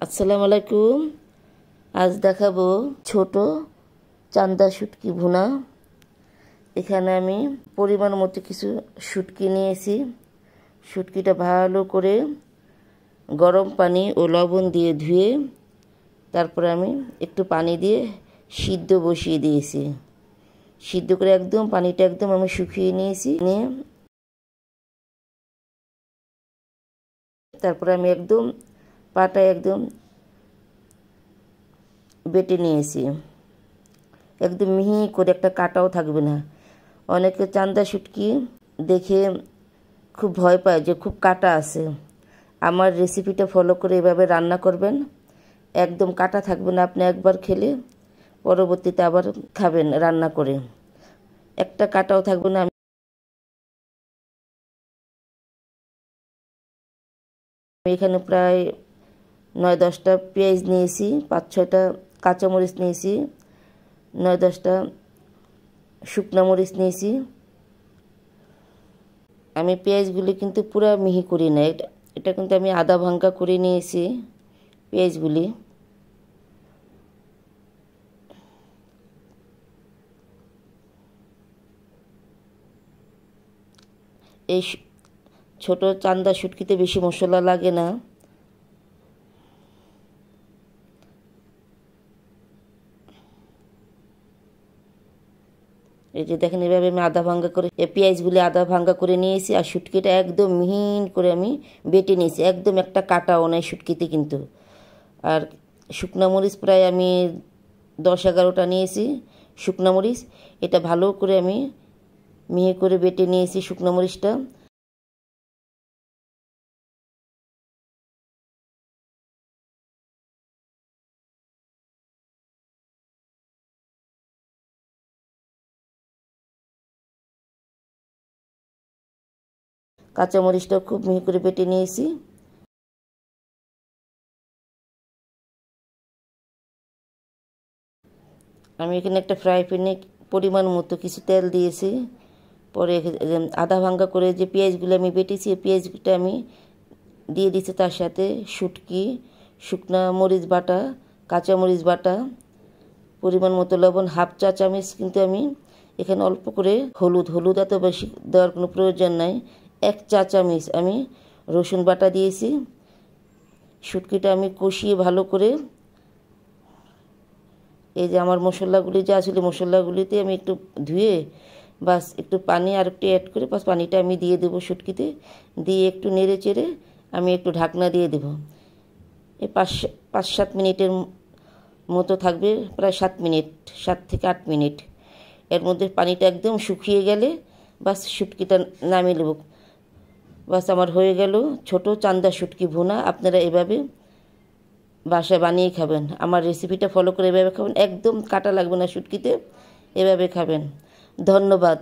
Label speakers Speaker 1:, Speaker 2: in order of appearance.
Speaker 1: আসসালামু আলাইকুম। আজ দেখাবো ছোট চান্দা শুটকি ভুনা। এখানে আমি পরিমাণ মতো কিছু শুটকি নিয়েছি। শুটকিটা ভালো করে গরম পানি ও লবণ দিয়ে ধুয়ে তারপরে আমি একটু পানি দিয়ে সিদ্ধ বসিয়ে দিয়েছি। সিদ্ধ করে একদম পানিটা একদম আমি শুকিয়ে নিয়েছি। নিয়ে তারপরে আমি একদম পাটায় একদম বেটে নিয়েছি, একদম মিহি করে, একটা কাটাও থাকবে না। অনেকে চান্দা শুটকি দেখে খুব ভয় পায় যে খুব কাটা আছে। আমার রেসিপিটা ফলো করে এভাবে রান্না করবেন, একদম কাটা থাকবে না। আপনি একবার খেলে পরবর্তীতে আবার খাবেন রান্না করে, একটা কাটাও থাকবে না। আমি এখানে প্রায় 9-10টা পেঁয়াজ নিয়েছি, 5-6টা কাঁচামরিচ নিয়েছি, 9-10টা শুকনো মরিচ নিয়েছি। আমি পেঁয়াজগুলি কিন্তু পুরো মিহি করি না, এটা কিন্তু আমি আধা ভাঙ্গা করে নিয়েছি পেঁয়াজগুলি। এই ছোট চান্দা শুটকিতে বেশি মশলা লাগে না। এই যে দেখেন, এভাবে আমি আধা ভাঙ্গা করে পেঁয়াজগুলি আধা ভাঙ্গা করে নিয়েছি, আর শুটকিটা একদম মিহিন করে আমি বেটে নিয়েছি, একদম একটা কাটাও নাই শুটকিতে কিন্তু। আর শুকনো মরিচ প্রায় আমি 10-11টা নিয়েছি শুকনো মরিচ। এটা ভালো করে আমি মিহি করে বেটে নিয়েছি শুকনো মরিচটা। কাঁচামরিচটাও খুব মিহি করে বেটে নিয়েছি। আমি এখানে একটা ফ্রাই প্যানে পরিমাণ মতো কিছু তেল দিয়েছি। পরে আধা ভাঙ্গা করে যে পেঁয়াজগুলো আমি বেটেছি, এই পেঁয়াজটা আমি দিয়ে দিচ্ছি। তার সাথে শুটকি, শুকনা মরিচ বাটা, কাঁচামরিচ বাটা, পরিমাণ মতো লবণ, হাফ চা চামচ কিন্তু আমি এখানে অল্প করে হলুদ এত বেশি দেওয়ার কোনো প্রয়োজন নাই। 1 চা চামচ আমি রসুন বাটা দিয়েছি। শুটকিটা আমি কষিয়ে ভালো করে, এই যে আমার মশলাগুলি যা ছিল, মশলাগুলিতে আমি একটু ধুয়ে বাস একটু পানি আর একটু অ্যাড করে বাস পানিটা আমি দিয়ে দেবো শুটকিতে, দিয়ে একটু নেড়ে চেড়ে আমি একটু ঢাকনা দিয়ে দেবো। এই 5-7 মিনিটের মতো থাকবে, প্রায় 7 মিনিট, 7 থেকে 8 মিনিট। এর মধ্যে পানিটা একদম শুকিয়ে গেলে বাস শুটকিটা নামিয়ে নেব। বাস আমার হয়ে গেল ছোট চান্দা শুটকি ভুনা। আপনারা এভাবে বাসায় বানিয়ে খাবেন, আমার রেসিপিটা ফলো করে এভাবে খাবেন, একদম কাটা লাগবে না শুটকিতে, এভাবে খাবেন। ধন্যবাদ।